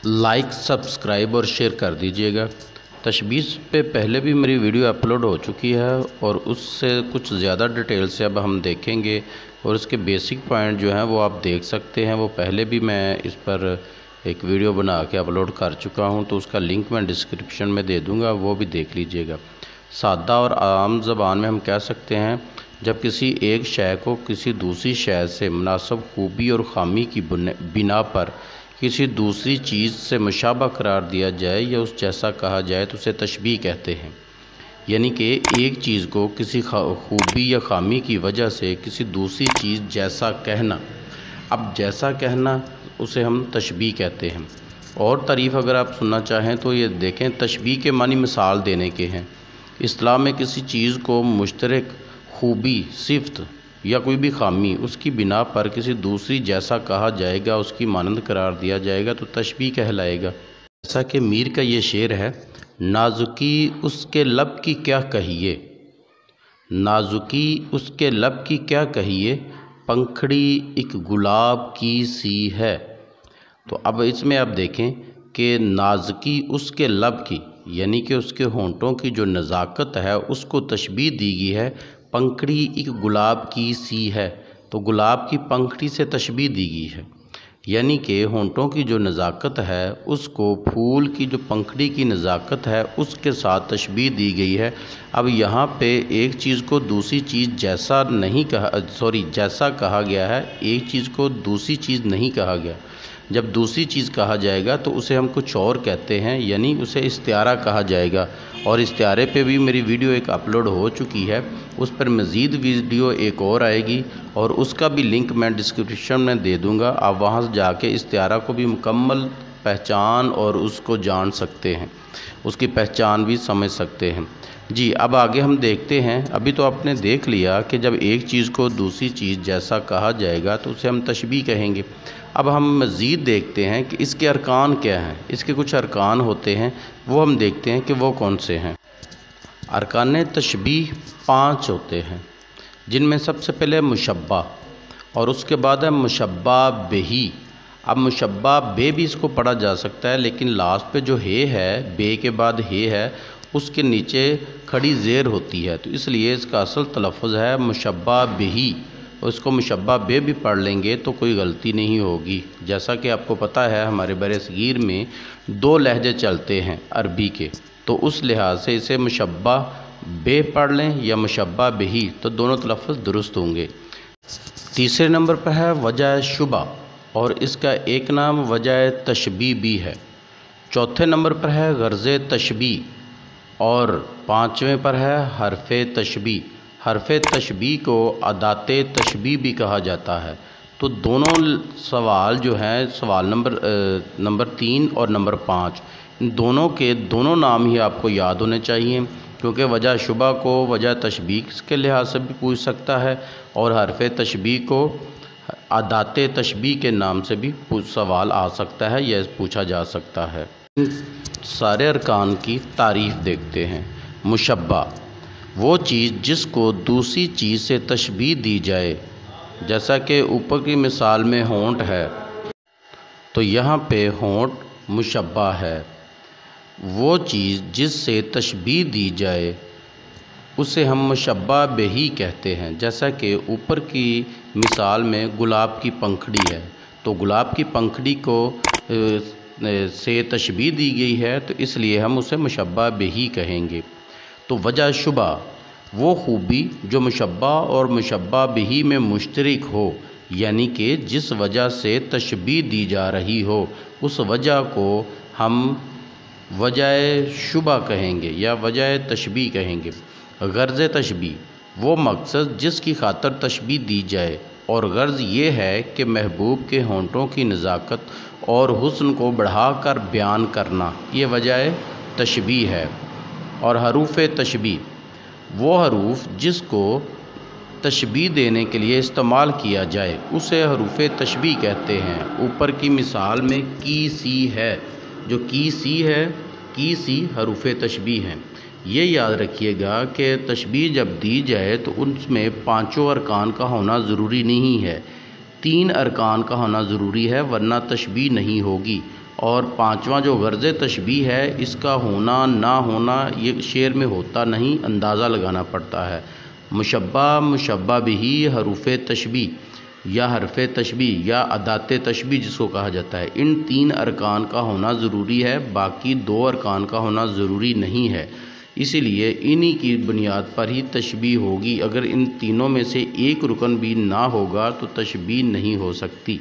Like subscribe اور share کر دیجیے گا۔ تشبیہ پہ پہلے بھی میری ویڈیو اپلوڈ ہو چکی ہے اور اس سے کچھ زیادہ ڈیٹیل سے اب ہم دیکھیں گے، اور اس کے بیسک پوائنٹ جو ہیں وہ آپ دیکھ سکتے ہیں۔ وہ پہلے بھی میں اس پر ایک ویڈیو بنا کے اپلوڈ کر چکا ہوں، تو اس کا لنک میں ڈسکرپشن میں دے دوں گا، وہ بھی دیکھ لیجیے گا۔ سادہ اور عام زبان میں ہم کہہ سکتے ہیں جب کسی ایک شے کو کسی دوسری شے سے مناسب خوبی اور خامی کی بنا پر کسی دوسری چیز سے مشابہ قرار دیا جائے یا اس جیسا کہا جائے تو اسے تشبیہ کہتے ہیں۔ یعنی کہ ایک چیز کو کسی خوبی یا خامی کی وجہ سے کسی دوسری چیز جیسا کہنا، اب جیسا کہنا اسے ہم تشبیہ کہتے ہیں۔ اور تعریف اگر آپ سننا چاہیں تو یہ دیکھیں، تشبیہ کے معنی مثال دینے کے ہیں۔ اصطلاح میں کسی چیز کو مشترک خوبی، صفت یا کوئی بھی خامی اس کی بنا پر کسی دوسری جیسا کہا جائے گا، اس کی مانند قرار دیا جائے گا تو تشبیہ کہلائے گا۔ جیسا کہ میر کا یہ شعر ہے، نازکی اس کے لب کی کیا کہیے، نازکی اس کے لب کی کیا کہیے، پنکھڑی ایک گلاب کی سی ہے۔ تو اب اس میں آپ دیکھیں کہ نازکی اس کے لب کی، یعنی کہ اس کے ہونٹوں کی جو نزاکت ہے اس کو تشبیہ دی گئی ہے، پنکھڑی ایک گلاب کی سی ہے، تو گلاب کی پنکھڑی سے تشبیہ دی گئی ہے۔ یعنی کہ ہونٹوں کی جو نزاکت ہے اس کو پھول کی جو پنکھڑی کی نزاکت ہے اس کے ساتھ تشبیہ دی گئی ہے۔ اب یہاں پہ ایک چیز کو دوسری چیز جیسا کہا گیا ہے، ایک چیز کو دوسری چیز نہیں کہا گیا۔ جب دوسری چیز کہا جائے گا تو اسے ہم کچھ اور کہتے ہیں، یعنی اسے استعارہ کہا جائے گا۔ اور استعارے پہ بھی میری ویڈیو ایک اپلوڈ ہو چکی ہے، اس پر مزید ویڈیو ایک اور آئے گی اور اس کا بھی لنک میں ڈسکرپشن میں دے دوں گا۔ آپ وہاں سے جا کے استعارہ کو بھی مکمل پہچان اور اس کو جان سکتے ہیں، اس کی پہچان بھی سمجھ سکتے ہیں۔ جی اب آگے ہم دیکھتے ہیں۔ ابھی تو آپ نے دیکھ لیا کہ جب ایک چیز کو دوسری چیز جیسا کہا جائے گا تو اسے ہم تشبیہ کہیں گے۔ اب ہم مزید دیکھتے ہیں کہ اس کے ارکان کیا ہیں، اس کے کچھ ارکان ہوتے ہیں، وہ ہم دیکھتے ہیں کہ وہ کون سے ہیں۔ ارکان تشبیہ 5 ہوتے ہیں، جن میں سب سے پہلے مشبہ، اور اس کے بعد ہے مشبہ بہی۔ اب مشبہ بے بھی اس کو پڑھا جا سکتا ہے، لیکن لاسٹ پہ جو ہے بے کے بعد ہے، اس کے نیچے کھڑی زیر ہوتی ہے، تو اس لیے اس کا اصل تلفظ ہے مشبہ بہی۔ اس کو مشبہ بے بھی پڑھ لیں گے تو کوئی غلطی نہیں ہوگی۔ جیسا کہ آپ کو پتہ ہے ہمارے برصغیر میں 2 لہجے چلتے ہیں عربی کے، تو اس لحاظ سے اسے مشبہ بے پڑھ لیں یا مشبہ بہی تو دونوں تلفظ درست ہوں گے۔ تیسرے نمبر پر ہے وجہ شبہ، اور اس کا ایک نام وجہ تشبیہ بھی ہے۔ چوتھے نمبر پر ہے غرض تشبیہ، اور 5ویں پر ہے حرف تشبیہ۔ حرف تشبیہ کو ادات تشبیہ بھی کہا جاتا ہے۔ تو دونوں سوال جو ہیں، سوال نمبر 3 اور نمبر 5، ان دونوں کے دونوں نام ہی آپ کو یاد ہونے چاہیے، کیونکہ وجہ شبہ کو وجہ تشبیہ کے لحاظ سے بھی پوچھ سکتا ہے، اور حرف تشبیہ کو ادات تشبیہ کے نام سے بھی سوال آ سکتا ہے یا پوچھا جا سکتا ہے۔ سارے ارکان کی تعریف دیکھتے ہیں۔ مشبہ وہ چیز جس کو دوسری چیز سے تشبیہ دی جائے، جیسا کہ اوپر کی مثال میں ہونٹ ہے تو یہاں پہ ہونٹ مشبہ ہے۔ وہ چیز جس سے تشبیہ دی جائے اسے ہم مشبہ بہی کہتے ہیں۔ جیسا کہ اوپر کی مثال میں گلاب کی پنکھڑی ہے، تو گلاب کی پنکھڑی کو سے تشبیہ دی گئی ہے تو اس لیے ہم اسے مشبہ بہی کہیں گے۔ تو وجہ شبہ وہ خوبی جو مشبہ اور مشبہ بہی میں مشترک ہو، یعنی کہ جس وجہ سے تشبیہ دی جا رہی ہو اس وجہ کو ہم وجہ شبہ کہیں گے یا وجہ تشبیہ کہیں گے۔ غرض تشبیہ وہ مقصد جس کی خاطر تشبیہ دی جائے، اور غرض یہ ہے کہ محبوب کے ہونٹوں کی نزاکت اور حسن کو بڑھا کر بیان کرنا، یہ وجہ تشبیہ ہے۔ اور حروف تشبیہ وہ حروف جس کو تشبیہ دینے کے لیے استعمال کیا جائے اسے حروف تشبیہ کہتے ہیں۔ اوپر کی مثال میں کی سی ہے، جو کی سی ہے، کی سی حروف تشبیہ ہیں۔ یہ یاد رکھیے گا کہ تشبیہ جب دی جائے تو اس میں 5 ارکان کا ہونا ضروری نہیں ہے، 3 ارکان کا ہونا ضروری ہے، ورنہ تشبیہ نہیں ہوگی۔ اور پانچواں جو غرض تشبیہ ہے اس کا ہونا نہ ہونا یہ شعر میں ہوتا نہیں، اندازہ لگانا پڑتا ہے۔ مشبہ، مشبہ بہی، حروف تشبیہ یا حرف تشبیہ یا ادات تشبیہ جس کو کہا جاتا ہے، ان تین ارکان کا ہونا ضروری ہے، باقی دو ارکان کا ہونا ضروری نہیں ہے۔ اسی لیے انہی کی بنیاد پر ہی تشبیہ ہوگی، اگر ان تینوں میں سے ایک رکن بھی نہ ہوگا تو تشبیہ نہیں ہو سکتی۔